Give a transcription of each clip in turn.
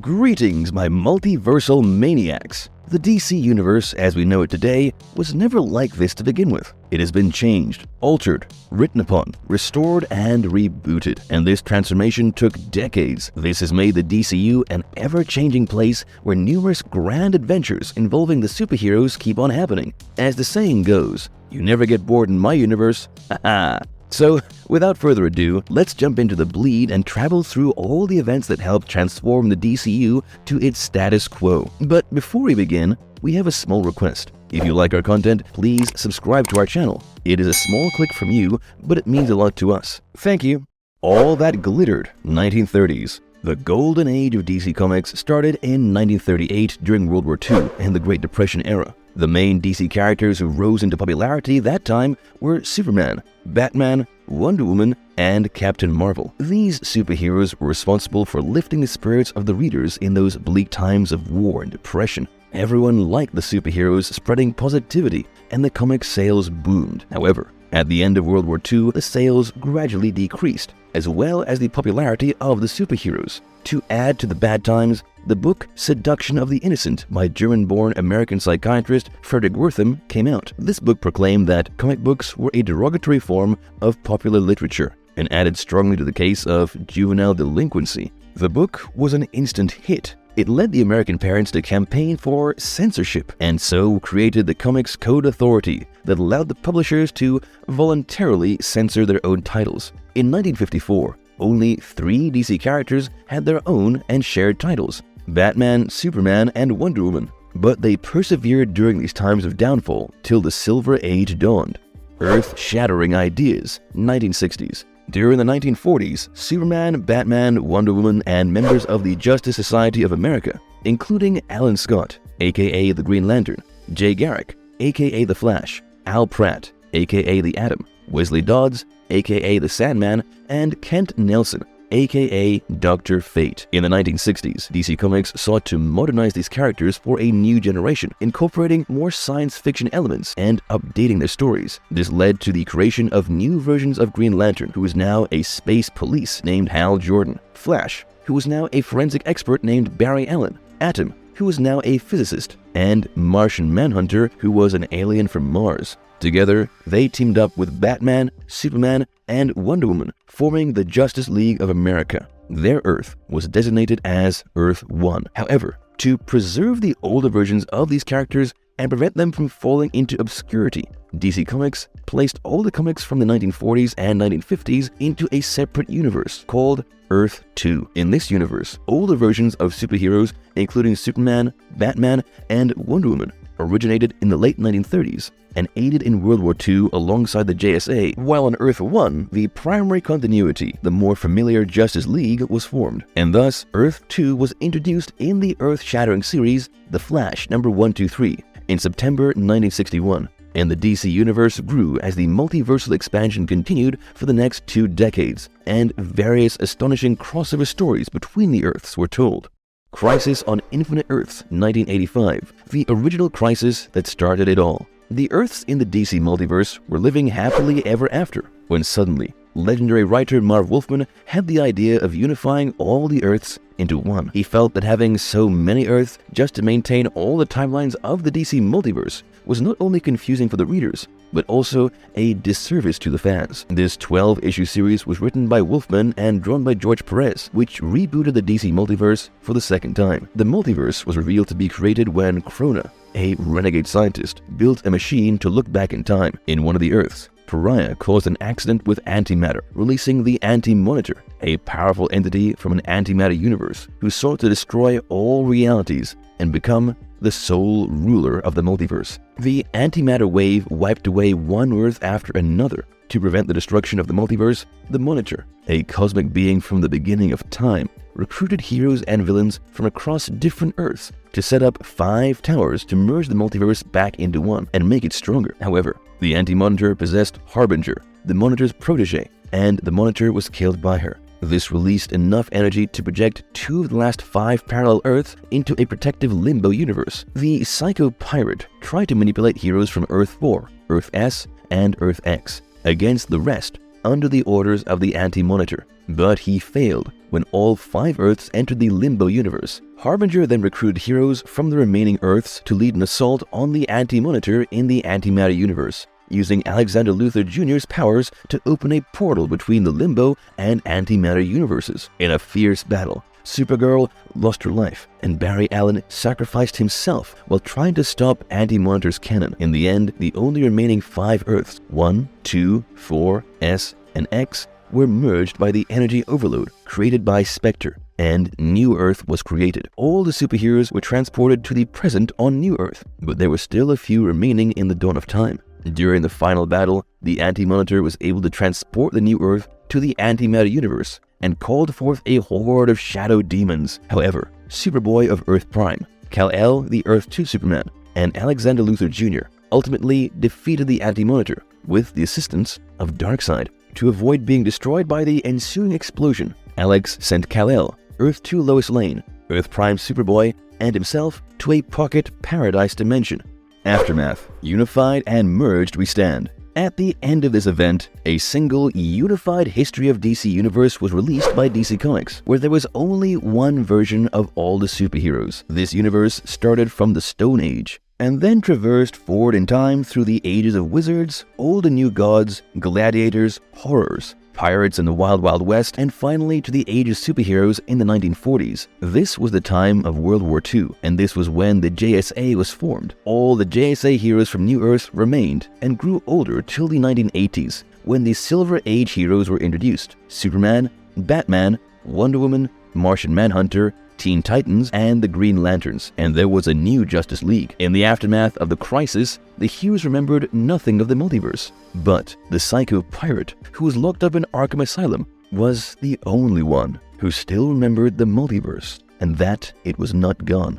Greetings, my multiversal maniacs! The DC Universe, as we know it today, was never like this to begin with. It has been changed, altered, written upon, restored, and rebooted, and this transformation took decades. This has made the DCU an ever-changing place where numerous grand adventures involving the superheroes keep on happening. As the saying goes, you never get bored in my universe, haha! So, without further ado, let's jump into the bleed and travel through all the events that helped transform the DCU to its status quo. But before we begin, we have a small request. If you like our content, please subscribe to our channel. It is a small click from you, but it means a lot to us. Thank you. All that glittered, 1930s. The golden age of DC Comics started in 1938 during World War II and the Great Depression era. The main DC characters who rose into popularity that time were Superman, Batman, Wonder Woman, and Captain Marvel. These superheroes were responsible for lifting the spirits of the readers in those bleak times of war and depression. Everyone liked the superheroes spreading positivity, and the comic sales boomed. However, at the end of World War II, the sales gradually decreased, as well as the popularity of the superheroes. To add to the bad times, the book Seduction of the Innocent by German-born American psychiatrist Frederick Wertham came out. This book proclaimed that comic books were a derogatory form of popular literature and added strongly to the case of juvenile delinquency. The book was an instant hit. It led the American parents to campaign for censorship and so created the Comics Code Authority that allowed the publishers to voluntarily censor their own titles. In 1954, only 3 DC characters had their own and shared titles: Batman, Superman, and Wonder Woman. But they persevered during these times of downfall till the Silver Age dawned. Earth-shattering ideas, 1960s. During the 1940s, Superman, Batman, Wonder Woman, and members of the Justice Society of America, including Alan Scott, aka the Green Lantern, Jay Garrick, aka the Flash, Al Pratt, aka the Atom, Wesley Dodds, aka the Sandman, and Kent Nelson, aka Dr. Fate. In the 1960s, DC Comics sought to modernize these characters for a new generation, incorporating more science fiction elements and updating their stories. This led to the creation of new versions of Green Lantern, who is now a space police named Hal Jordan, Flash, who is now a forensic expert named Barry Allen, Atom, who is now a physicist, and Martian Manhunter, who was an alien from Mars. Together, they teamed up with Batman, Superman, and Wonder Woman, forming the Justice League of America. Their Earth was designated as Earth 1. However, to preserve the older versions of these characters and prevent them from falling into obscurity, DC Comics placed all the comics from the 1940s and 1950s into a separate universe called Earth 2. In this universe, older versions of superheroes, including Superman, Batman, and Wonder Woman, originated in the late 1930s and aided in World War II alongside the JSA, while on Earth 1, the primary continuity, the more familiar Justice League, was formed. And thus, Earth 2 was introduced in the earth-shattering series The Flash number 123 in September 1961. And the DC Universe grew as the multiversal expansion continued for the next 2 decades, and various astonishing crossover stories between the Earths were told. Crisis on Infinite Earths, 1985, the original crisis that started it all. The Earths in the DC multiverse were living happily ever after, when suddenly, legendary writer Marv Wolfman had the idea of unifying all the Earths into one. He felt that having so many Earths just to maintain all the timelines of the DC multiverse was not only confusing for the readers, but also a disservice to the fans. This 12-issue series was written by Wolfman and drawn by George Perez, which rebooted the DC multiverse for the second time. The multiverse was revealed to be created when Krona, a renegade scientist, built a machine to look back in time. In one of the Earths, Pariah caused an accident with antimatter, releasing the Anti-Monitor, a powerful entity from an antimatter universe who sought to destroy all realities and become the sole ruler of the multiverse. The antimatter wave wiped away one Earth after another. To prevent the destruction of the multiverse, the Monitor, a cosmic being from the beginning of time, recruited heroes and villains from across different Earths to set up 5 towers to merge the multiverse back into one and make it stronger. However, the Anti-Monitor possessed Harbinger, the Monitor's protege, and the Monitor was killed by her. This released enough energy to project 2 of the last 5 parallel Earths into a protective limbo universe. The Psycho Pirate tried to manipulate heroes from Earth 4, Earth S, and Earth X against the rest under the orders of the Anti-Monitor. but he failed when all 5 Earths entered the Limbo universe. Harbinger then recruited heroes from the remaining Earths to lead an assault on the Anti-Monitor in the Antimatter universe, using Alexander Luthor Jr.'s powers to open a portal between the Limbo and Antimatter universes. In a fierce battle, Supergirl lost her life, and Barry Allen sacrificed himself while trying to stop Anti-Monitor's cannon. In the end, the only remaining 5 Earths, 1, 2, 4, S, and X, were merged by the energy overload created by Spectre, and New Earth was created. All the superheroes were transported to the present on New Earth, but there were still a few remaining in the dawn of time. During the final battle, the Anti-Monitor was able to transport the New Earth to the Antimatter universe and called forth a horde of shadow demons. However, Superboy of Earth Prime, Kal-El the Earth 2 Superman, and Alexander Luthor Jr. ultimately defeated the Anti-Monitor with the assistance of Darkseid. To avoid being destroyed by the ensuing explosion, Alex sent Kal-El, Earth 2 Lois Lane, Earth Prime Superboy, and himself to a pocket paradise dimension. Aftermath. Unified and merged we stand. At the end of this event, a single unified History of DC universe was released by DC Comics, where there was only one version of all the superheroes. This universe started from the Stone Age, and then traversed forward in time through the ages of wizards, old and new gods, gladiators, horrors, pirates in the Wild Wild West, and finally to the age of superheroes in the 1940s. This was the time of World War II, and this was when the JSA was formed. All the JSA heroes from New Earth remained and grew older till the 1980s, when the Silver Age heroes were introduced: Superman, Batman, Wonder Woman, Martian Manhunter, Teen Titans, and the Green Lanterns, and there was a new Justice League. In the aftermath of the crisis, the heroes remembered nothing of the multiverse, but the psycho pirate who was locked up in Arkham Asylum was the only one who still remembered the multiverse, and that it was not gone.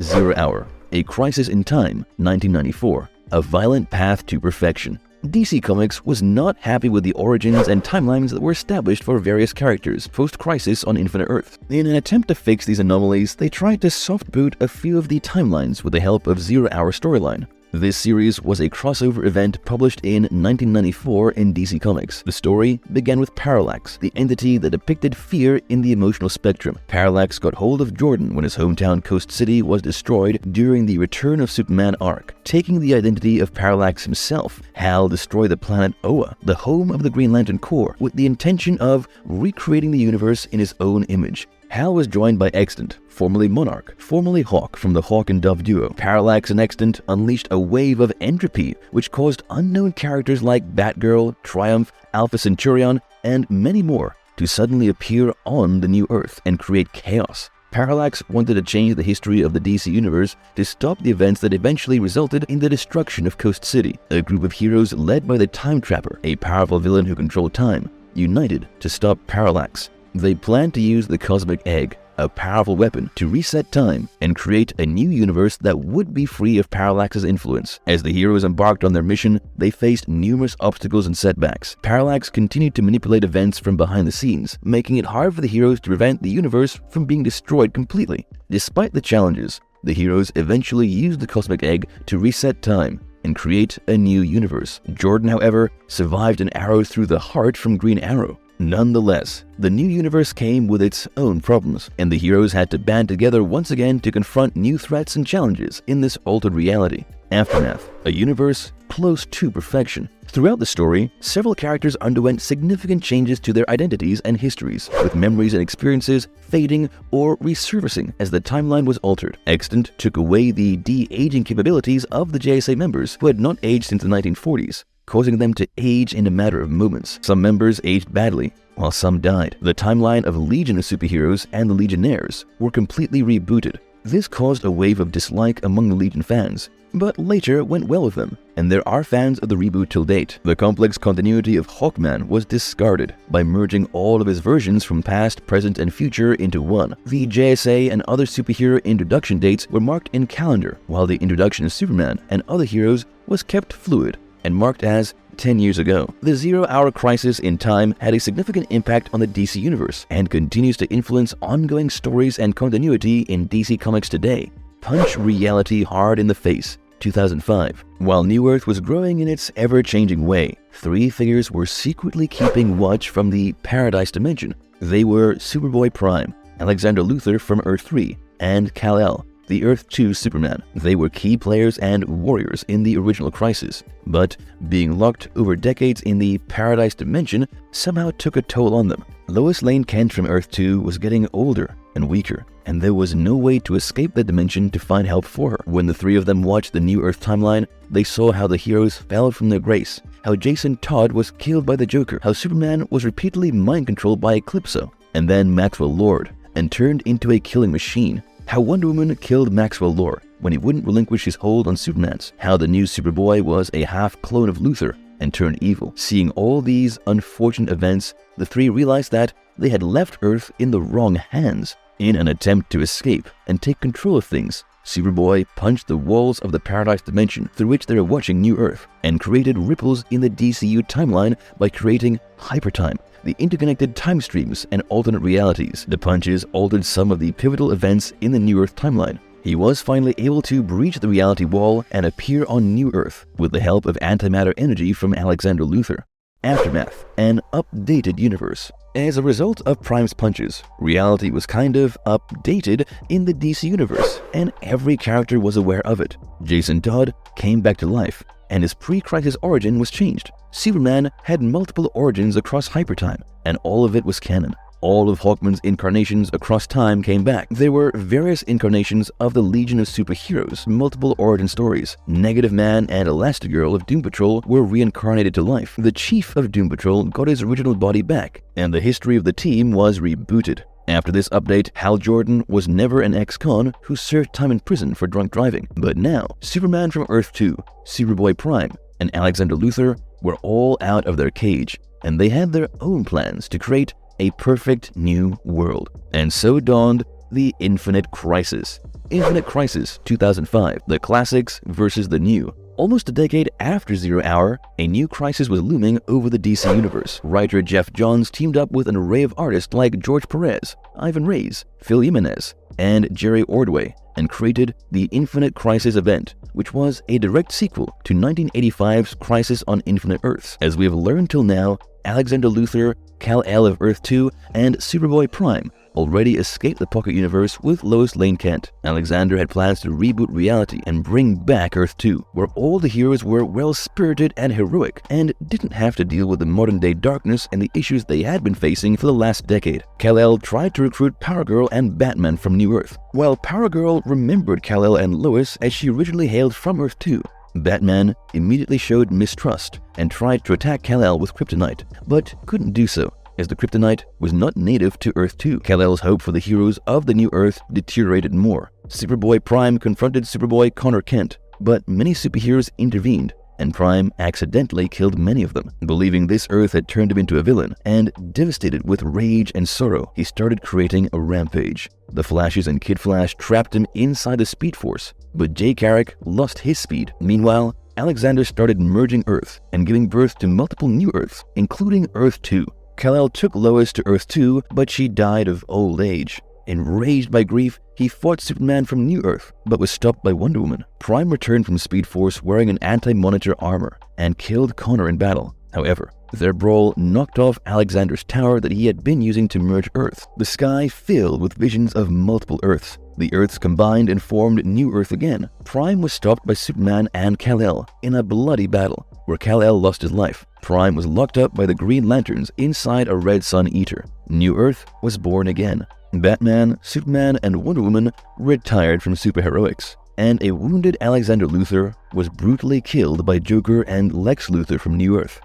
0 Hour, A Crisis in Time, 1994, A Violent Path to Perfection. DC Comics was not happy with the origins and timelines that were established for various characters post-Crisis on Infinite Earth. In an attempt to fix these anomalies, they tried to soft-boot a few of the timelines with the help of 0 Hour storyline. This series was a crossover event published in 1994 in DC Comics. The story began with Parallax, the entity that depicted fear in the emotional spectrum. Parallax got hold of Jordan when his hometown Coast City was destroyed during the Return of Superman arc. Taking the identity of Parallax himself, Hal destroyed the planet Oa, the home of the Green Lantern Corps, with the intention of recreating the universe in his own image. Hal was joined by Extant, formerly Monarch, formerly Hawk from the Hawk and Dove duo. Parallax and Extant unleashed a wave of entropy, which caused unknown characters like Batgirl, Triumph, Alpha Centurion, and many more to suddenly appear on the New Earth and create chaos. Parallax wanted to change the history of the DC Universe to stop the events that eventually resulted in the destruction of Coast City. A group of heroes led by the Time Trapper, a powerful villain who controlled time, united to stop Parallax. They planned to use the Cosmic Egg, a powerful weapon, to reset time and create a new universe that would be free of Parallax's influence. As the heroes embarked on their mission, they faced numerous obstacles and setbacks. Parallax continued to manipulate events from behind the scenes, making it hard for the heroes to prevent the universe from being destroyed completely. Despite the challenges, the heroes eventually used the Cosmic Egg to reset time and create a new universe. Jordan, however, survived an arrow through the heart from Green Arrow. Nonetheless, the new universe came with its own problems, and the heroes had to band together once again to confront new threats and challenges in this altered reality. Aftermath, a universe close to perfection. Throughout the story, several characters underwent significant changes to their identities and histories, with memories and experiences fading or resurfacing as the timeline was altered. Extant took away the de-aging capabilities of the JSA members who had not aged since the 1940s, causing them to age in a matter of moments. Some members aged badly, while some died. The timeline of Legion of Superheroes and the Legionnaires were completely rebooted. This caused a wave of dislike among the Legion fans, but later went well with them, and there are fans of the reboot till date. The complex continuity of Hawkman was discarded by merging all of his versions from past, present, and future into one. The JSA and other superhero introduction dates were marked in calendar, while the introduction of Superman and other heroes was kept fluid and marked as 10 years ago. The 0 Hour Crisis in Time had a significant impact on the DC Universe and continues to influence ongoing stories and continuity in DC Comics today. Punch reality hard in the face. 2005. While New Earth was growing in its ever-changing way, 3 figures were secretly keeping watch from the Paradise Dimension. They were Superboy Prime, Alexander Luthor from Earth 3, and Kal-El, the Earth 2 Superman. They were key players and warriors in the original Crisis, but being locked over decades in the Paradise Dimension somehow took a toll on them. Lois Lane Kent from Earth 2 was getting older and weaker, and there was no way to escape the dimension to find help for her. When the three of them watched the New Earth timeline, they saw how the heroes fell from their grace, how Jason Todd was killed by the Joker, how Superman was repeatedly mind-controlled by Eclipso, and then Maxwell Lord, and turned into a killing machine, how Wonder Woman killed Maxwell Lord when he wouldn't relinquish his hold on Superman's, how the new Superboy was a half-clone of Luthor and turned evil. Seeing all these unfortunate events, the three realized that they had left Earth in the wrong hands. In an attempt to escape and take control of things, Superboy punched the walls of the Paradise Dimension through which they were watching New Earth and created ripples in the DCU timeline by creating Hypertime, the interconnected time streams and alternate realities. The punches altered some of the pivotal events in the New Earth timeline. He was finally able to breach the reality wall and appear on New Earth with the help of antimatter energy from Alexander Luthor. Aftermath, an updated universe. As a result of Prime's punches, reality was kind of updated in the DC universe, and every character was aware of it. Jason Todd came back to life, and his pre-Crisis origin was changed. Superman had multiple origins across Hypertime, and all of it was canon. All of Hawkman's incarnations across time came back. There were various incarnations of the Legion of Superheroes, multiple origin stories. Negative Man and Elastigirl of Doom Patrol were reincarnated to life. The Chief of Doom Patrol got his original body back, and the history of the team was rebooted. After this update, Hal Jordan was never an ex-con who served time in prison for drunk driving. But now, Superman from Earth 2, Superboy Prime, and Alexander Luthor were all out of their cage, and they had their own plans to create a perfect new world. And so dawned the Infinite Crisis. Infinite Crisis 2005, the classics versus the new. Almost a decade after Zero Hour, a new crisis was looming over the DC Universe. Writer Jeff Johns teamed up with an array of artists like George Perez, Ivan Reyes, Phil Jimenez, and Jerry Ordway, and created the Infinite Crisis event, which was a direct sequel to 1985's Crisis on Infinite Earths. As we have learned till now, Alexander Luthor, Kal-El of Earth 2, and Superboy Prime already escaped the Pocket Universe with Lois Lane Kent. Alexander had plans to reboot reality and bring back Earth 2, where all the heroes were well-spirited and heroic, and didn't have to deal with the modern-day darkness and the issues they had been facing for the last decade. Kal-El tried to recruit Power Girl and Batman from New Earth. While Power Girl remembered Kal-El and Lois as she originally hailed from Earth 2, Batman immediately showed mistrust and tried to attack Kal-El with kryptonite, but couldn't do so, as the kryptonite was not native to Earth 2. Kal-El's hope for the heroes of the New Earth deteriorated more. Superboy Prime confronted Superboy Connor Kent, but many superheroes intervened, and Prime accidentally killed many of them. Believing this Earth had turned him into a villain, and devastated with rage and sorrow, he started creating a rampage. The Flashes and Kid Flash trapped him inside the Speed Force, but Jay Garrick lost his speed. Meanwhile, Alexander started merging Earths and giving birth to multiple new Earths, including Earth 2. Kal-El took Lois to Earth 2, but she died of old age. Enraged by grief, he fought Superman from New Earth, but was stopped by Wonder Woman. Prime returned from Speed Force wearing an anti-monitor armor and killed Connor in battle. However, their brawl knocked off Alexander's tower that he had been using to merge Earth. The sky filled with visions of multiple Earths. The Earths combined and formed New Earth again. Prime was stopped by Superman and Kal-El in a bloody battle, where Kal-El lost his life. Prime was locked up by the Green Lanterns inside a Red Sun Eater. New Earth was born again. Batman, Superman, and Wonder Woman retired from superheroics, and a wounded Alexander Luthor was brutally killed by Joker and Lex Luthor from New Earth.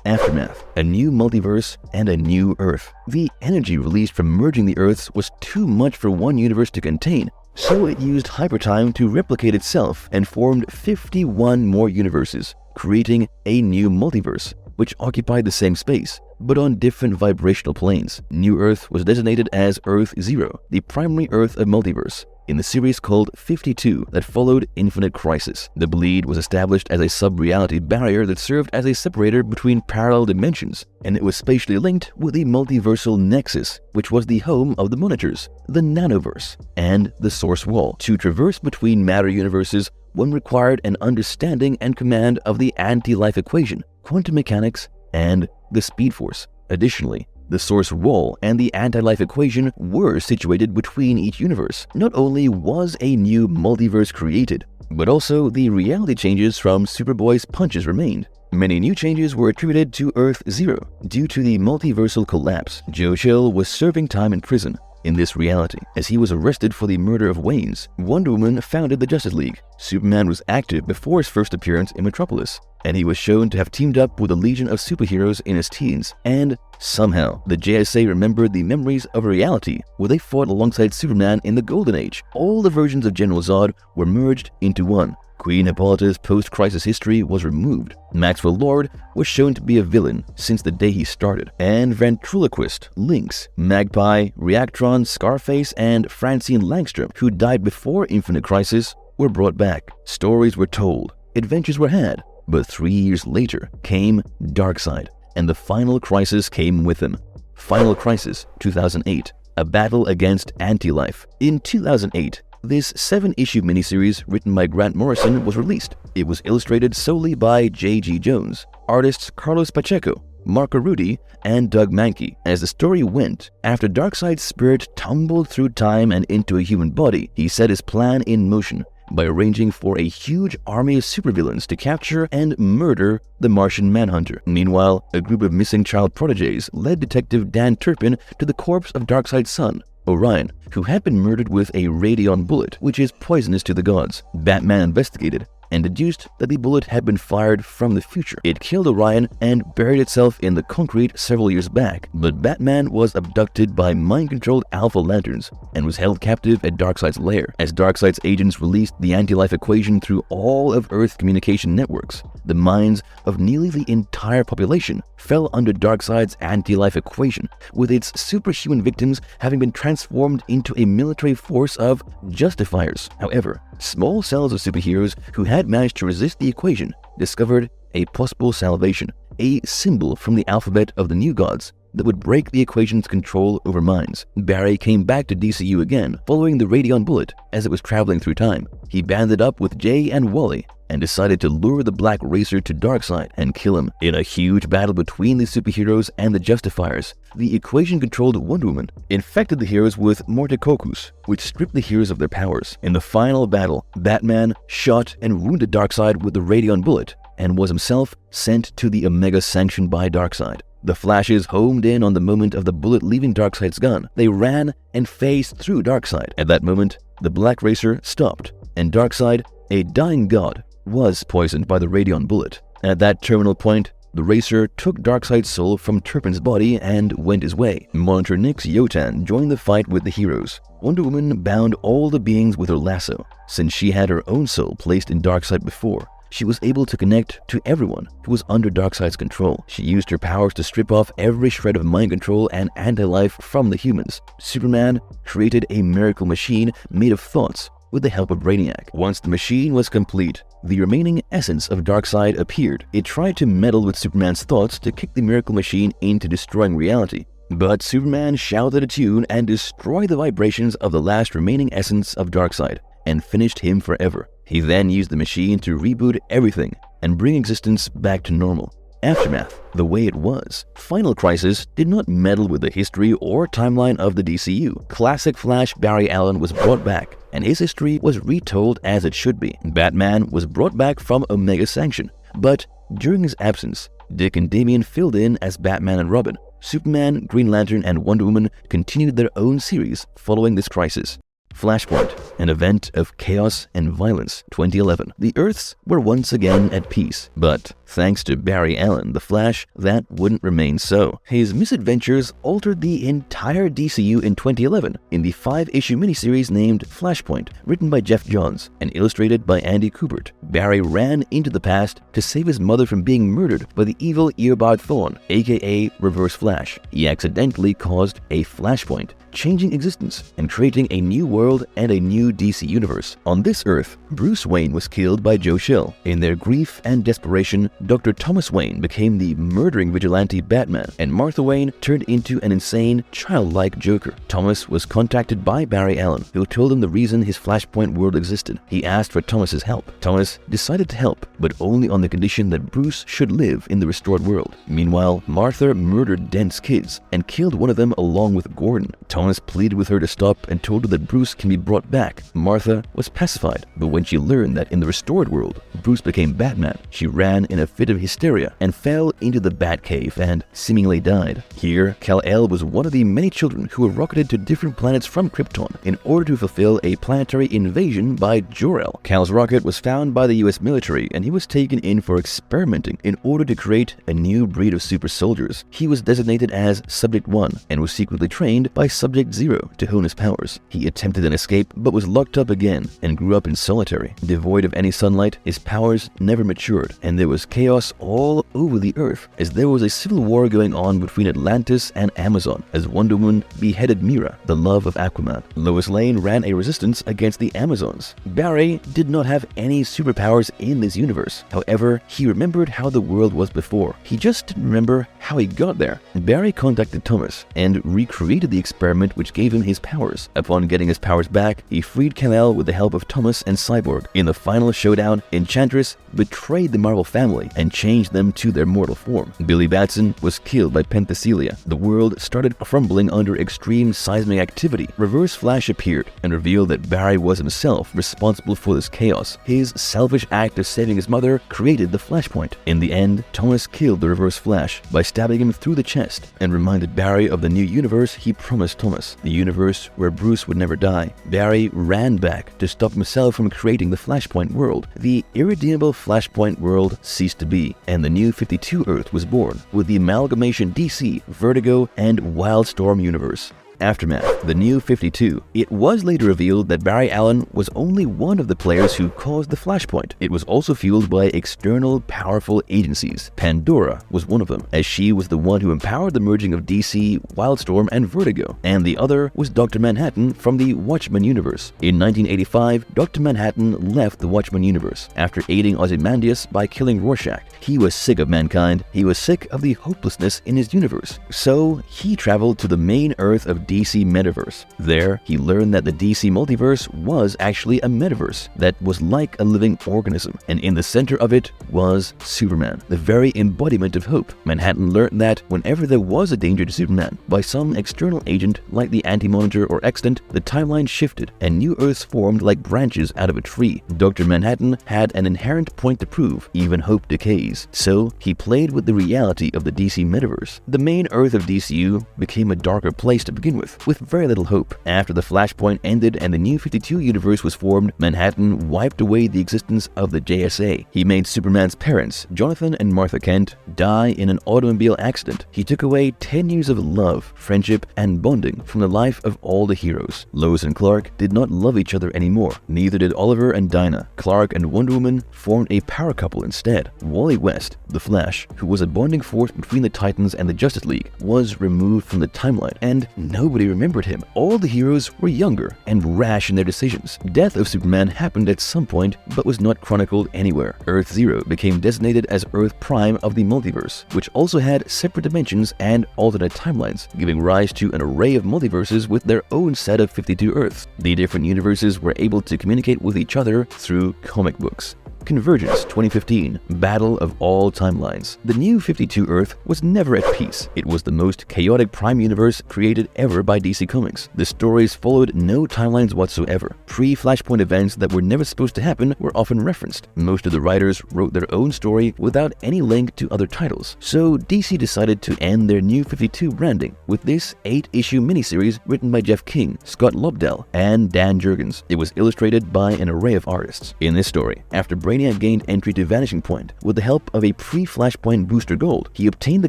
Aftermath, a new multiverse and a new Earth. The energy released from merging the Earths was too much for one universe to contain, so it used Hypertime to replicate itself and formed 51 more universes, creating a new multiverse, which occupied the same space, but on different vibrational planes. New Earth was designated as Earth 0, the primary Earth of multiverse, in the series called 52 that followed Infinite Crisis. The bleed was established as a sub-reality barrier that served as a separator between parallel dimensions, and it was spatially linked with the multiversal nexus, which was the home of the monitors, the nanoverse, and the source wall. To traverse between matter universes, one required an understanding and command of the anti-life equation, quantum mechanics, and the Speed Force. Additionally, The source wall and the anti-life equation were situated between each universe. Not only was a new multiverse created, but also the reality changes from Superboy's punches remained. Many new changes were attributed to Earth Zero. Due to the multiversal collapse, Joe Chill was serving time in prison. In this reality, as he was arrested for the murder of Waynes, Wonder Woman founded the Justice League. Superman was active before his first appearance in Metropolis, and he was shown to have teamed up with a legion of superheroes in his teens. And somehow, the JSA remembered the memories of a reality where they fought alongside Superman in the Golden Age. All the versions of General Zod were merged into one. Queen Hippolyta's post-crisis history was removed. Maxwell Lord was shown to be a villain since the day he started, and Ventriloquist, Lynx, Magpie, Reactron, Scarface, and Francine Langstrom, who died before Infinite Crisis, were brought back. Stories were told, adventures were had, but 3 years later came Darkseid, and the final crisis came with him. Final Crisis 2008, a battle against anti-life. In 2008, this 7-issue miniseries written by Grant Morrison was released. It was illustrated solely by J.G. Jones, artists Carlos Pacheco, Marco Rudy, and Doug Mankey. As the story went, after Darkseid's spirit tumbled through time and into a human body, he set his plan in motion by arranging for a huge army of supervillains to capture and murder the Martian Manhunter. Meanwhile, a group of missing child prodigies led Detective Dan Turpin to the corpse of Darkseid's son, Orion, who had been murdered with a radion bullet, which is poisonous to the gods. Batman investigated and deduced that the bullet had been fired from the future. It killed Orion and buried itself in the concrete several years back, but Batman was abducted by mind-controlled Alpha Lanterns and was held captive at Darkseid's lair. As Darkseid's agents released the anti-life equation through all of Earth's communication networks, the minds of nearly the entire population fell under Darkseid's anti-life equation, with its superhuman victims having been transformed into a military force of justifiers. However, small cells of superheroes who had managed to resist the equation discovered a possible salvation, a symbol from the alphabet of the new gods that would break the equation's control over minds. Barry came back to DCU again following the radion bullet as it was traveling through time. He banded up with Jay and Wally and decided to lure the Black Racer to Darkseid and kill him. In a huge battle between the superheroes and the Justifiers, the equation-controlled Wonder Woman infected the heroes with Morticoccus, which stripped the heroes of their powers. In the final battle, Batman shot and wounded Darkseid with the radion bullet and was himself sent to the Omega sanctioned by Darkseid. The Flashes homed in on the moment of the bullet leaving Darkseid's gun. They ran and phased through Darkseid. At that moment, the Black Racer stopped, and Darkseid, a dying god, was poisoned by the radion bullet. At that terminal point, the Racer took Darkseid's soul from Turpin's body and went his way. Monitor Nyx Yotan joined the fight with the heroes. Wonder Woman bound all the beings with her lasso. Since she had her own soul placed in Darkseid before, she was able to connect to everyone who was under Darkseid's control. She used her powers to strip off every shred of mind control and anti-life from the humans. Superman created a miracle machine made of thoughts with the help of Brainiac. Once the machine was complete, the remaining essence of Darkseid appeared. It tried to meddle with Superman's thoughts to kick the miracle machine into destroying reality. But Superman shouted a tune and destroyed the vibrations of the last remaining essence of Darkseid and finished him forever. He then used the machine to reboot everything and bring existence back to normal. Aftermath, the way it was. Final Crisis did not meddle with the history or timeline of the DCU. Classic Flash Barry Allen was brought back, and his history was retold as it should be. Batman was brought back from Omega Sanction, but during his absence, Dick and Damian filled in as Batman and Robin. Superman, Green Lantern, and Wonder Woman continued their own series following this crisis. Flashpoint, an event of chaos and violence, 2011. The Earths were once again at peace, but thanks to Barry Allen, the Flash, that wouldn't remain so. His misadventures altered the entire DCU in 2011 in the 5-issue miniseries named Flashpoint, written by Jeff Johns and illustrated by Andy Kubert. Barry ran into the past to save his mother from being murdered by the evil Eobard Thawne, aka Reverse Flash. He accidentally caused a flashpoint, changing existence and creating a new world and a new DC universe. On this Earth, Bruce Wayne was killed by Joe Chill. In their grief and desperation, Dr. Thomas Wayne became the murdering vigilante Batman, and Martha Wayne turned into an insane, childlike Joker. Thomas was contacted by Barry Allen, who told him the reason his Flashpoint world existed. He asked for Thomas's help. Thomas decided to help, but only on the condition that Bruce should live in the restored world. Meanwhile, Martha murdered Dent's kids and killed one of them along with Gordon. Thomas pleaded with her to stop and told her that Bruce can be brought back. Martha was pacified, but when she learned that in the restored world, Bruce became Batman, she ran in a fit of hysteria and fell into the Batcave and seemingly died. Here, Kal-El was one of the many children who were rocketed to different planets from Krypton in order to fulfill a planetary invasion by Jor-El. Kal's rocket was found by the US military, and he was taken in for experimenting in order to create a new breed of super soldiers. He was designated as Subject 1 and was secretly trained by Subject 0 to hone his powers. He attempted an escape but was locked up again and grew up in solitary. Devoid of any sunlight, his powers never matured, and there was chaos all over the Earth as there was a civil war going on between Atlantis and Amazon as Wonder Woman beheaded Mira, the love of Aquaman. Lois Lane ran a resistance against the Amazons. Barry did not have any superpowers in this universe. However, he remembered how the world was before. He just didn't remember how he got there. Barry contacted Thomas and recreated the experiment which gave him his powers. Upon getting his powers back, he freed Kal-El with the help of Thomas and Cyborg. In the final showdown, Enchantress betrayed the Marvel family and changed them to their mortal form. Billy Batson was killed by Penthesilea. The world started crumbling under extreme seismic activity. Reverse Flash appeared and revealed that Barry was himself responsible for this chaos. His selfish act of saving his mother created the Flashpoint. In the end, Thomas killed the Reverse Flash by stabbing him through the chest and reminded Barry of the new universe he promised Thomas, the universe where Bruce would never die. Barry ran back to stop himself from creating the Flashpoint world. The irredeemable Flashpoint world ceased to be, and the new 52 Earth was born, with the amalgamation DC, Vertigo, and Wildstorm universe. Aftermath, the New 52. It was later revealed that Barry Allen was only one of the players who caused the Flashpoint. It was also fueled by external, powerful agencies. Pandora was one of them, as she was the one who empowered the merging of DC, Wildstorm, and Vertigo, and the other was Dr. Manhattan from the Watchmen universe. In 1985, Dr. Manhattan left the Watchmen universe after aiding Ozymandias by killing Rorschach. He was sick of mankind. He was sick of the hopelessness in his universe. So he traveled to the main Earth of DC Metaverse. There, he learned that the DC multiverse was actually a metaverse that was like a living organism, and in the center of it was Superman, the very embodiment of hope. Manhattan learned that whenever there was a danger to Superman by some external agent like the Anti-Monitor or Extant, the timeline shifted and new Earths formed like branches out of a tree. Dr. Manhattan had an inherent point to prove: even hope decays. So he played with the reality of the DC metaverse. The main Earth of DCU became a darker place to begin with very little hope. After the Flashpoint ended and the New 52 universe was formed, Manhattan wiped away the existence of the JSA. He made Superman's parents, Jonathan and Martha Kent, die in an automobile accident. He took away 10 years of love, friendship, and bonding from the life of all the heroes. Lois and Clark did not love each other anymore. Neither did Oliver and Dinah. Clark and Wonder Woman formed a power couple instead. Wally West, the Flash, who was a bonding force between the Titans and the Justice League, was removed from the timeline, and nobody remembered him. All the heroes were younger and rash in their decisions. Death of Superman happened at some point, but was not chronicled anywhere. Earth Zero became designated as Earth Prime of the multiverse, which also had separate dimensions and alternate timelines, giving rise to an array of multiverses with their own set of 52 Earths. The different universes were able to communicate with each other through comic books. Convergence 2015, Battle of All Timelines. The New 52 Earth was never at peace. It was the most chaotic prime universe created ever by DC Comics. The stories followed no timelines whatsoever. Pre-Flashpoint events that were never supposed to happen were often referenced. Most of the writers wrote their own story without any link to other titles. So DC decided to end their New 52 branding with this 8-issue miniseries written by Jeff King, Scott Lobdell, and Dan Jurgens. It was illustrated by an array of artists. In this story, after Brainiac gained entry to Vanishing Point. With the help of a pre-Flashpoint Booster Gold, he obtained the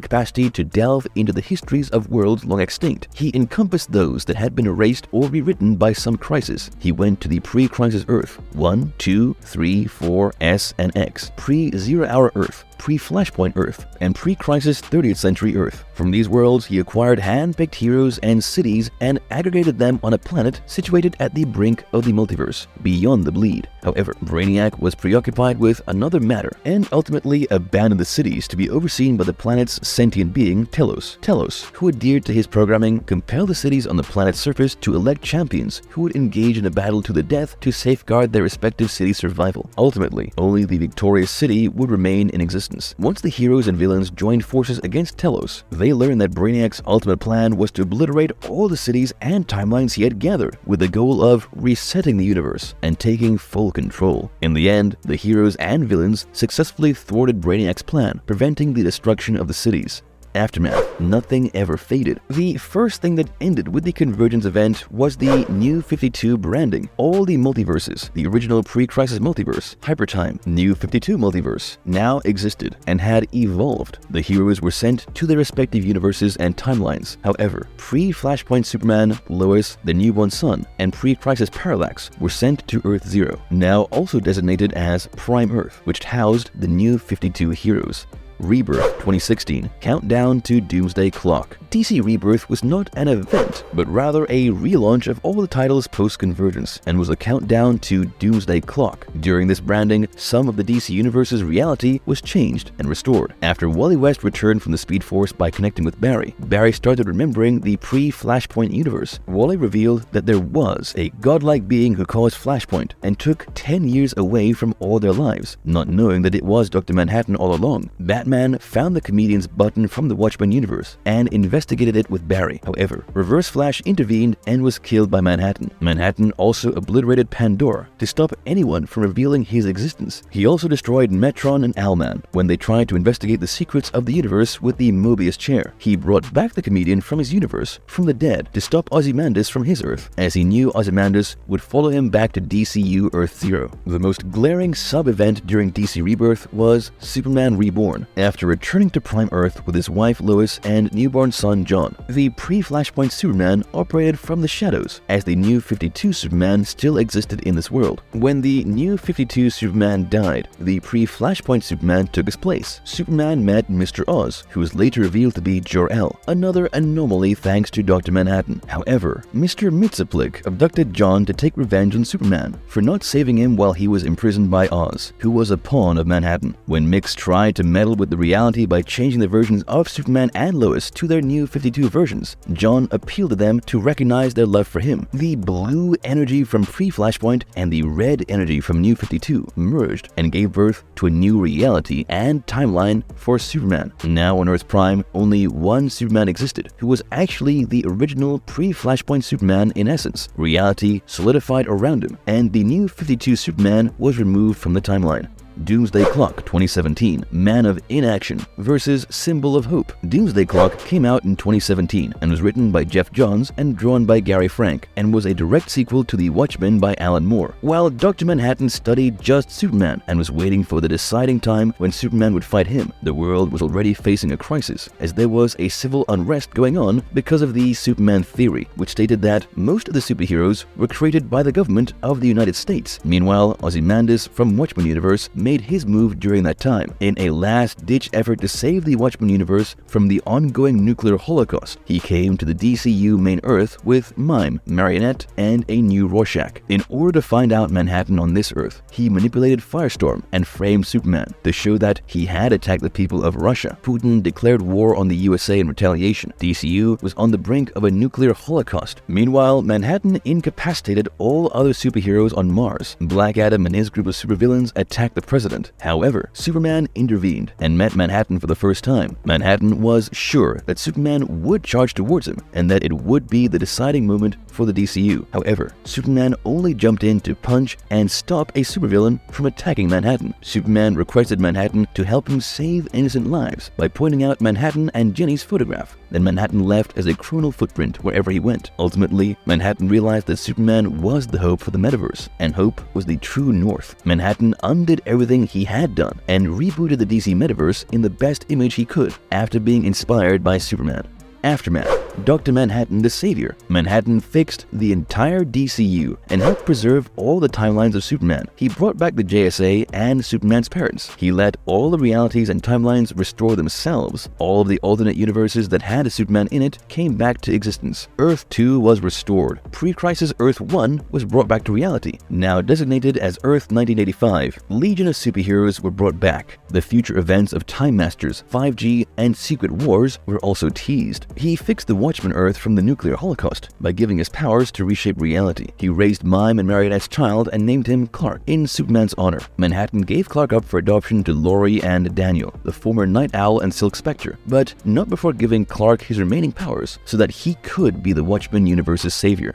capacity to delve into the histories of worlds long extinct. He encompassed those that had been erased or rewritten by some crisis. He went to the pre-crisis Earth, 1, 2, 3, 4, S, and X, pre-Zero Hour Earth, pre-Flashpoint Earth and pre-Crisis 30th Century Earth. From these worlds, he acquired hand-picked heroes and cities and aggregated them on a planet situated at the brink of the multiverse, beyond the bleed. However, Brainiac was preoccupied with another matter and ultimately abandoned the cities to be overseen by the planet's sentient being, Telos. Telos, who adhered to his programming, compelled the cities on the planet's surface to elect champions who would engage in a battle to the death to safeguard their respective cities' survival. Ultimately, only the victorious city would remain in existence. Once the heroes and villains joined forces against Telos, they learned that Brainiac's ultimate plan was to obliterate all the cities and timelines he had gathered, with the goal of resetting the universe and taking full control. In the end, the heroes and villains successfully thwarted Brainiac's plan, preventing the destruction of the cities. Aftermath. Nothing ever faded. The first thing that ended with the Convergence event was the New 52 branding. All the multiverses, the original pre-Crisis multiverse, Hypertime, New 52 multiverse, now existed and had evolved. The heroes were sent to their respective universes and timelines. However, pre-Flashpoint Superman, Lois, the Newborn Sun, and pre-Crisis Parallax were sent to Earth Zero, now also designated as Prime Earth, which housed the New 52 heroes. Rebirth 2016 Countdown to Doomsday Clock. DC Rebirth was not an event, but rather a relaunch of all the titles post-Convergence, and was a countdown to Doomsday Clock. During this branding, some of the DC Universe's reality was changed and restored. After Wally West returned from the Speed Force by connecting with Barry, Barry started remembering the pre-Flashpoint universe. Wally revealed that there was a godlike being who caused Flashpoint and took 10 years away from all their lives, not knowing that it was Dr. Manhattan all along. Batman found the comedian's button from the Watchmen universe and investigated it with Barry. However, Reverse Flash intervened and was killed by Manhattan. Manhattan also obliterated Pandora to stop anyone from revealing his existence. He also destroyed Metron and Owlman when they tried to investigate the secrets of the universe with the Mobius chair. He brought back the comedian from his universe from the dead to stop Ozymandias from his Earth, as he knew Ozymandias would follow him back to DCU Earth Zero. The most glaring sub-event during DC Rebirth was Superman Reborn. After returning to Prime Earth with his wife Lois and newborn son John, the pre-Flashpoint Superman operated from the shadows, as the New 52 Superman still existed in this world. When the New 52 Superman died, the pre-Flashpoint Superman took his place. Superman met Mr. Oz, who was later revealed to be Jor-El, another anomaly thanks to Dr. Manhattan. However, Mr. Mxyzptlk abducted John to take revenge on Superman for not saving him while he was imprisoned by Oz, who was a pawn of Manhattan. When Mix tried to meddle with the reality by changing the versions of Superman and Lois to their New 52 versions, John appealed to them to recognize their love for him. The blue energy from pre-Flashpoint and the red energy from New 52 merged and gave birth to a new reality and timeline for Superman. Now on Earth Prime, only one Superman existed, who was actually the original pre-Flashpoint Superman in essence. Reality solidified around him, and the New 52 Superman was removed from the timeline. Doomsday Clock 2017 Man of Inaction versus Symbol of Hope. Doomsday Clock came out in 2017 and was written by Jeff Johns and drawn by Gary Frank, and was a direct sequel to The Watchmen by Alan Moore. While Dr. Manhattan studied just Superman and was waiting for the deciding time when Superman would fight him, the world was already facing a crisis, as there was a civil unrest going on because of the Superman theory, which stated that most of the superheroes were created by the government of the United States. Meanwhile, Ozymandias from Watchmen universe made his move during that time. In a last-ditch effort to save the Watchmen universe from the ongoing nuclear holocaust, he came to the DCU main Earth with Mime, Marionette, and a new Rorschach. In order to find out Manhattan on this Earth, he manipulated Firestorm and framed Superman to show that he had attacked the people of Russia. Putin declared war on the USA in retaliation. DCU was on the brink of a nuclear holocaust. Meanwhile, Manhattan incapacitated all other superheroes on Mars. Black Adam and his group of supervillains attacked the president. However, Superman intervened and met Manhattan for the first time. Manhattan was sure that Superman would charge towards him and that it would be the deciding moment for the DCU. However, Superman only jumped in to punch and stop a supervillain from attacking Manhattan. Superman requested Manhattan to help him save innocent lives by pointing out Manhattan and Jenny's photograph. Then Manhattan left as a chronal footprint wherever he went. Ultimately, Manhattan realized that Superman was the hope for the metaverse, and hope was the true north. Manhattan undid everything he had done and rebooted the DC metaverse in the best image he could after being inspired by Superman. Aftermath. Dr. Manhattan the Savior. Manhattan fixed the entire DCU and helped preserve all the timelines of Superman. He brought back the JSA and Superman's parents. He let all the realities and timelines restore themselves. All of the alternate universes that had a Superman in it came back to existence. Earth 2 was restored. Pre-Crisis Earth 1 was brought back to reality. Now designated as Earth 1985, Legion of Superheroes were brought back. The future events of Time Masters, 5G, and Secret Wars were also teased. He fixed the Watchmen Earth from the nuclear holocaust by giving us powers to reshape reality. He raised Mime and Marionette's child and named him Clark in Superman's honor. Manhattan gave Clark up for adoption to Laurie and Daniel, the former Night Owl and Silk Spectre, but not before giving Clark his remaining powers so that he could be the Watchmen universe's savior.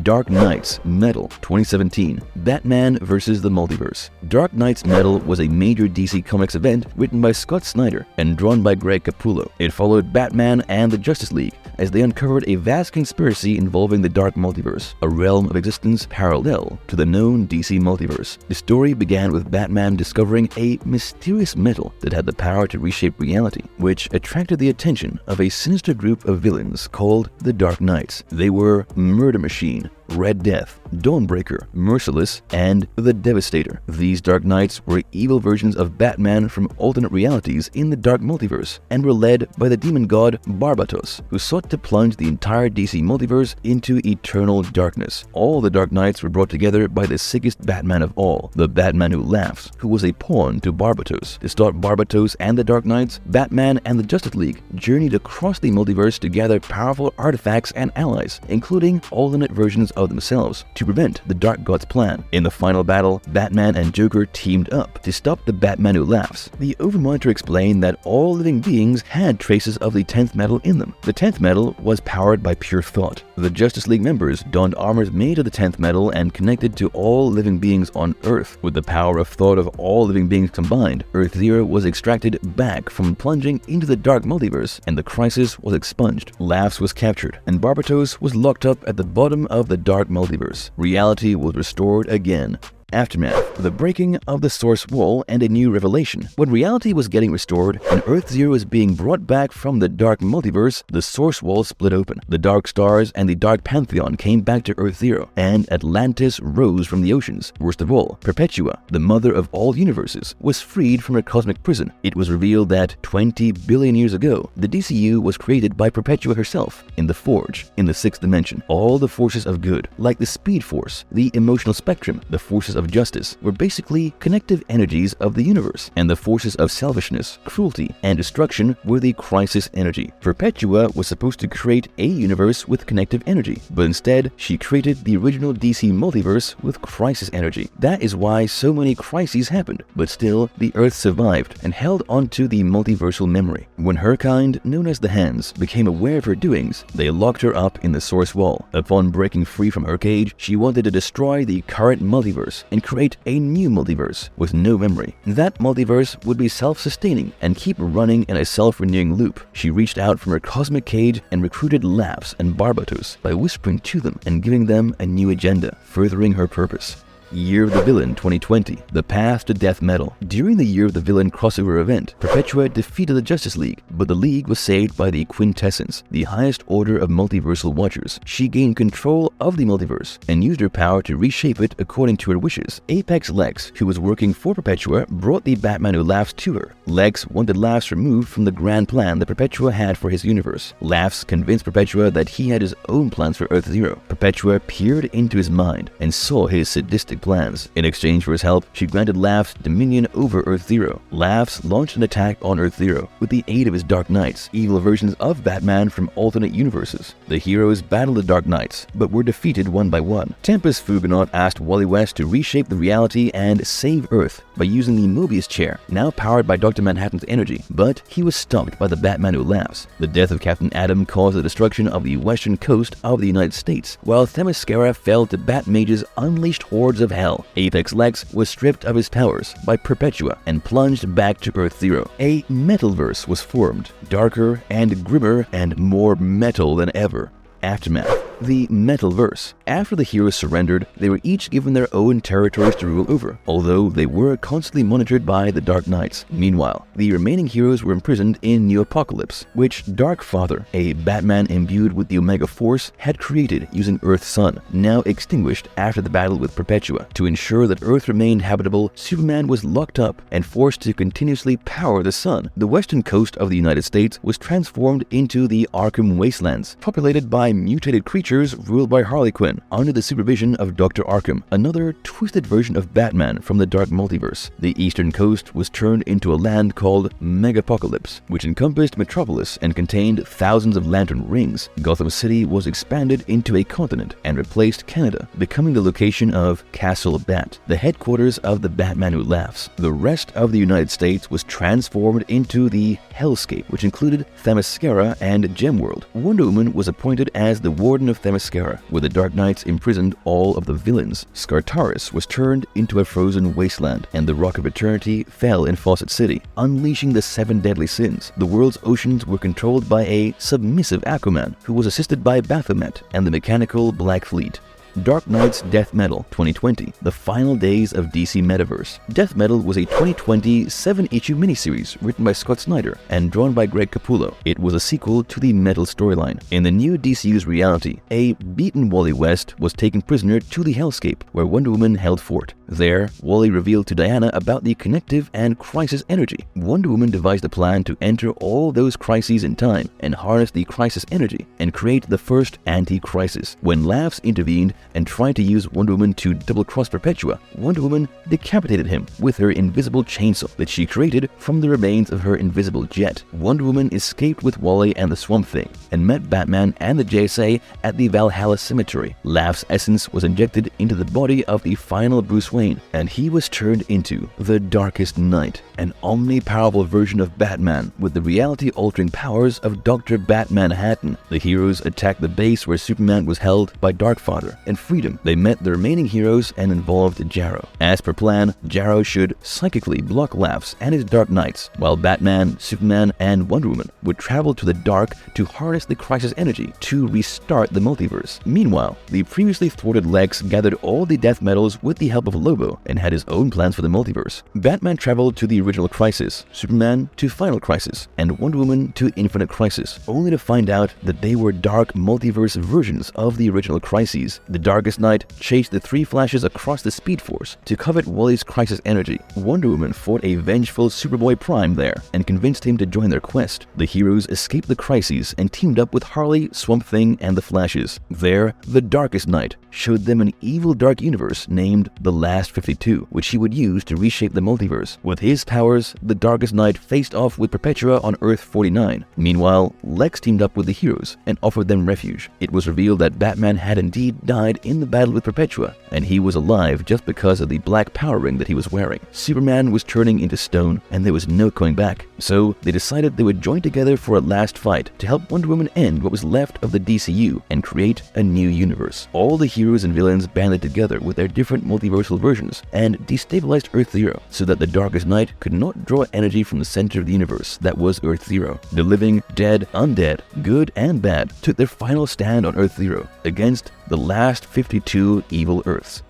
Dark Knight's Metal 2017 Batman vs. the Multiverse. Dark Knight's Metal was a major DC Comics event written by Scott Snyder and drawn by Greg Capullo. It followed Batman and the Justice League as they uncovered a vast conspiracy involving the Dark Multiverse, a realm of existence parallel to the known DC Multiverse. The story began with Batman discovering a mysterious metal that had the power to reshape reality, which attracted the attention of a sinister group of villains called the Dark Knights. They were Murder Machine, Red Death, Dawnbreaker, Merciless, and the Devastator. These Dark Knights were evil versions of Batman from alternate realities in the Dark Multiverse and were led by the demon god Barbatos, who sought to plunge the entire DC Multiverse into eternal darkness. All the Dark Knights were brought together by the sickest Batman of all, the Batman Who Laughs, who was a pawn to Barbatos. To stop Barbatos and the Dark Knights, Batman and the Justice League journeyed across the multiverse to gather powerful artifacts and allies, including alternate versions of themselves, to prevent the Dark God's plan. In the final battle, Batman and Joker teamed up to stop the Batman Who Laughs. The Overmonitor explained that all living beings had traces of the 10th metal in them. The 10th metal was powered by pure thought. The Justice League members donned armors made of the 10th metal and connected to all living beings on Earth. With the power of thought of all living beings combined, Earth Zero was extracted back from plunging into the Dark Multiverse, and the Crisis was expunged. Laughs was captured, and Barbatos was locked up at the bottom of the Dark Multiverse. Reality was restored again. Aftermath, the breaking of the Source Wall and a new revelation. When reality was getting restored and Earth Zero was being brought back from the Dark Multiverse, the Source Wall split open. The Dark Stars and the Dark Pantheon came back to Earth Zero, and Atlantis rose from the oceans. Worst of all, Perpetua, the mother of all universes, was freed from her cosmic prison. It was revealed that 20 billion years ago, the DCU was created by Perpetua herself in the Forge, in the 6th dimension. All the forces of good, like the Speed Force, the Emotional Spectrum, the forces of justice, were basically connective energies of the universe, and the forces of selfishness, cruelty, and destruction were the crisis energy. Perpetua was supposed to create a universe with connective energy, but instead she created the original DC multiverse with crisis energy. That is why so many crises happened, but still the Earth survived and held onto the multiversal memory. When her kind, known as the Hands, became aware of her doings, they locked her up in the Source Wall. Upon breaking free from her cage, she wanted to destroy the current multiverse and create a new multiverse with no memory. That multiverse would be self-sustaining and keep running in a self-renewing loop. She reached out from her cosmic cage and recruited Laughs and Barbatos by whispering to them and giving them a new agenda, furthering her purpose. Year of the Villain 2020, The Path to Death Metal. During the Year of the Villain crossover event, Perpetua defeated the Justice League, but the League was saved by the Quintessence, the highest order of multiversal watchers. She gained control of the multiverse and used her power to reshape it according to her wishes. Apex Lex, who was working for Perpetua, brought the Batman Who Laughs to her. Lex wanted Laughs removed from the grand plan that Perpetua had for his universe. Laughs convinced Perpetua that he had his own plans for Earth Zero. Perpetua peered into his mind and saw his sadistic plans. In exchange for his help, she granted Laughs dominion over Earth Zero. Laughs launched an attack on Earth Zero with the aid of his Dark Knights, evil versions of Batman from alternate universes. The heroes battled the Dark Knights, but were defeated one by one. Tempest Fugonaut asked Wally West to reshape the reality and save Earth by using the Mobius chair, now powered by Dr. Manhattan's energy, but he was stopped by the Batman Who Laughs. The death of Captain Atom caused the destruction of the western coast of the United States, while Themyscira fell to Batmage's unleashed hordes of hell. Apex Lex was stripped of his powers by Perpetua and plunged back to Earth Zero. A Metalverse was formed, darker and grimmer and more metal than ever. Aftermath. The Metalverse. After the heroes surrendered, they were each given their own territories to rule over, although they were constantly monitored by the Dark Knights. Meanwhile, the remaining heroes were imprisoned in New Apocalypse, which Dark Father, a Batman imbued with the Omega Force, had created using Earth's sun, now extinguished after the battle with Perpetua. To ensure that Earth remained habitable, Superman was locked up and forced to continuously power the sun. The western coast of the United States was transformed into the Arkham Wastelands, populated by mutated creatures ruled by Harley Quinn, under the supervision of Dr. Arkham, another twisted version of Batman from the Dark Multiverse. The eastern coast was turned into a land called Megapocalypse, which encompassed Metropolis and contained thousands of lantern rings. Gotham City was expanded into a continent and replaced Canada, becoming the location of Castle Bat, the headquarters of the Batman Who Laughs. The rest of the United States was transformed into the Hellscape, which included Themyscira and Gemworld. Wonder Woman was appointed as the Warden of Themyscira, where the Dark Knights imprisoned all of the villains. Skartaris was turned into a frozen wasteland, and the Rock of Eternity fell in Fawcett City, unleashing the 7 deadly sins. The world's oceans were controlled by a submissive Aquaman, who was assisted by Baphomet and the mechanical Black Fleet. Dark Knight's Death Metal 2020, The Final Days of DC Metaverse. Death Metal was a 2020 7-issue miniseries written by Scott Snyder and drawn by Greg Capullo. It was a sequel to the Metal storyline. In the new DCU's reality, a beaten Wally West was taken prisoner to the Hellscape, where Wonder Woman held fort. There, Wally revealed to Diana about the connective and crisis energy. Wonder Woman devised a plan to enter all those crises in time and harness the crisis energy and create the first anti-crisis. When Laughs intervened and tried to use Wonder Woman to double-cross Perpetua, Wonder Woman decapitated him with her invisible chainsaw that she created from the remains of her invisible jet. Wonder Woman escaped with Wally and the Swamp Thing and met Batman and the JSA at the Valhalla Cemetery. Laugh's essence was injected into the body of the final Bruce Wayne, and he was turned into the Darkest Knight, an omnipowerful version of Batman with the reality-altering powers of Dr. Bat-Manhattan. The heroes attacked the base where Superman was held by Darkfather and freedom. They met the remaining heroes and involved Jarrow. As per plan, Jarrow should psychically block Laughs and his Dark Knights, while Batman, Superman, and Wonder Woman would travel to the dark to harness the crisis energy to restart the multiverse. Meanwhile, the previously thwarted Lex gathered all the death metals with the help of Lobo and had his own plans for the multiverse. Batman traveled to the original Crisis, Superman to Final Crisis, and Wonder Woman to Infinite Crisis, only to find out that they were dark multiverse versions of the original crises. The Darkest Knight chased the 3 Flashes across the Speed Force to covet Wally's crisis energy. Wonder Woman fought a vengeful Superboy Prime there and convinced him to join their quest. The heroes escaped the crises and teamed up with Harley, Swamp Thing, and the Flashes. There, the Darkest Knight showed them an evil dark universe named the Last 52, which he would use to reshape the multiverse. With his powers, the Darkest Knight faced off with Perpetua on Earth 49. Meanwhile, Lex teamed up with the heroes and offered them refuge. It was revealed that Batman had indeed died in the battle with Perpetua, and he was alive just because of the black power ring that he was wearing. Superman was turning into stone, and there was no going back. So they decided they would join together for a last fight to help Wonder Woman end what was left of the DCU and create a new universe. All the heroes and villains banded together with their different multiversal versions and destabilized Earth Zero so that the Darkest Knight could not draw energy from the center of the universe that was Earth Zero. The living, dead, undead, good and bad took their final stand on Earth Zero against the last 52 evil Earths.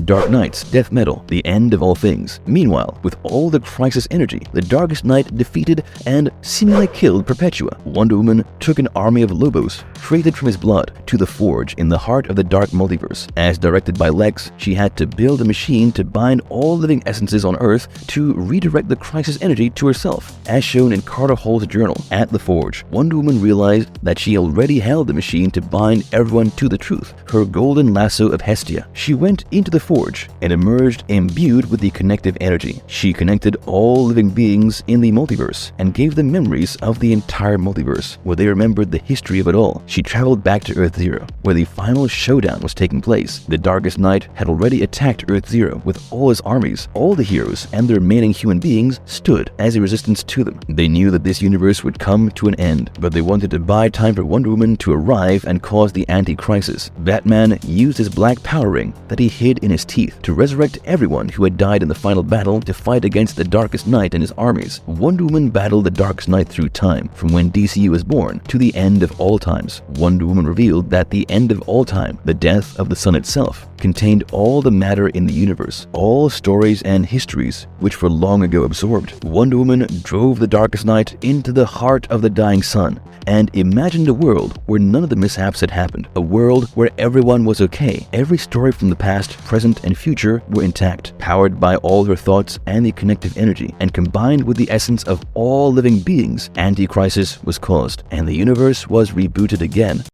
Dark Knight's Death Metal, The End of All Things. Meanwhile, with all the crisis energy, the Darkest Knight defeated and seemingly killed Perpetua. Wonder Woman took an army of Lobos, created from his blood, to the Forge in the heart of the Dark Multiverse. As directed by Lex, she had to build a machine to bind all living essences on Earth to redirect the crisis energy to herself. As shown in Carter Hall's journal, at the Forge, Wonder Woman realized that she already held the machine to bind everyone to the truth, her golden lasso of Hestia. She went into the Forge and emerged imbued with the connective energy. She connected all living beings in the multiverse and gave them memories of the entire multiverse, where they remembered the history of it all. She traveled back to Earth Zero, where the final showdown was taking place. The Darkest Knight had already attacked Earth Zero with all his armies. All the heroes and the remaining human beings stood as a resistance to them. They knew that this universe would come to an end, but they wanted to buy time for Wonder Woman to arrive and cause the anti-crisis. Batman used his black power ring that he hid in his teeth to resurrect everyone who had died in the final battle to fight against the Darkest Knight and his armies. Wonder Woman battled the Darkest Knight through time, from when DCU was born to the end of all times. Wonder Woman revealed that the end of all time, the death of the sun itself, contained all the matter in the universe, all stories and histories which were long ago absorbed. Wonder Woman drove the Darkest Knight into the heart of the dying sun and imagined a world where none of the mishaps had happened, a world where everyone was okay. Every story from the past, present, and future were intact, powered by all her thoughts and the connective energy, and combined with the essence of all living beings. Anti-Crisis was caused, and the universe was rebooted again.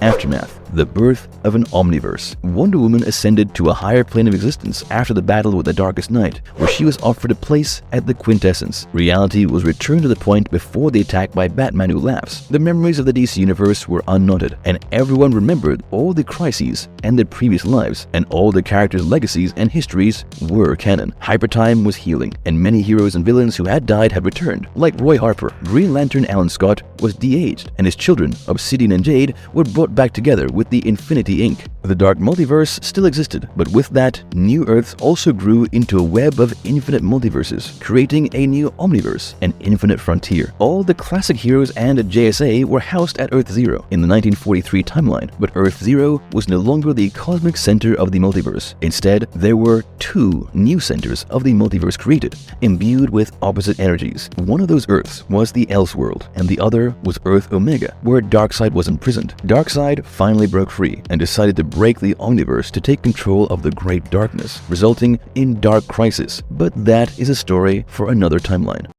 Aftermath, the birth of an Omniverse. Wonder Woman ascended to a higher plane of existence after the battle with the Darkest Knight, where she was offered a place at the Quintessence. Reality was returned to the point before the attack by Batman Who Laughs. The memories of the DC Universe were unknotted, and everyone remembered all the crises and their previous lives, and all the characters' legacies and histories were canon. Hypertime was healing, and many heroes and villains who had died had returned, like Roy Harper. Green Lantern Alan Scott was de-aged, and his children, Obsidian and Jade, were brought back together with the Infinity Inc. The Dark Multiverse still existed, but with that, new Earths also grew into a web of infinite multiverses, creating a new Omniverse, an infinite frontier. All the classic heroes and JSA were housed at Earth Zero in the 1943 timeline, but Earth Zero was no longer the cosmic center of the multiverse. Instead, there were two new centers of the multiverse created, imbued with opposite energies. One of those Earths was the Elseworld, and the other was Earth Omega, where Darkseid was imprisoned. Darkseid finally broke free and decided to break the Omniverse to take control of the Great Darkness, resulting in Dark Crisis. But that is a story for another timeline.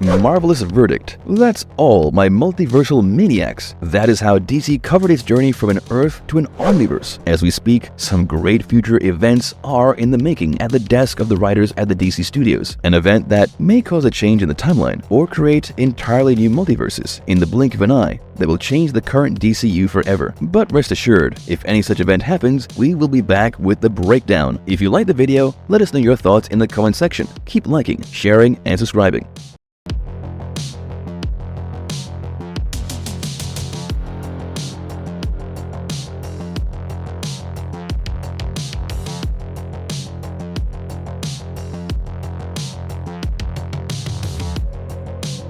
Marvelous verdict. That's all, my multiversal maniacs. That is how DC covered its journey from an Earth to an Omniverse. As we speak, some great future events are in the making at the desk of the writers at the DC Studios. An event that may cause a change in the timeline or create entirely new multiverses in the blink of an eye that will change the current DCU forever. But rest assured, if any such event happens, we will be back with the breakdown. If you liked the video, let us know your thoughts in the comment section. Keep liking, sharing, and subscribing.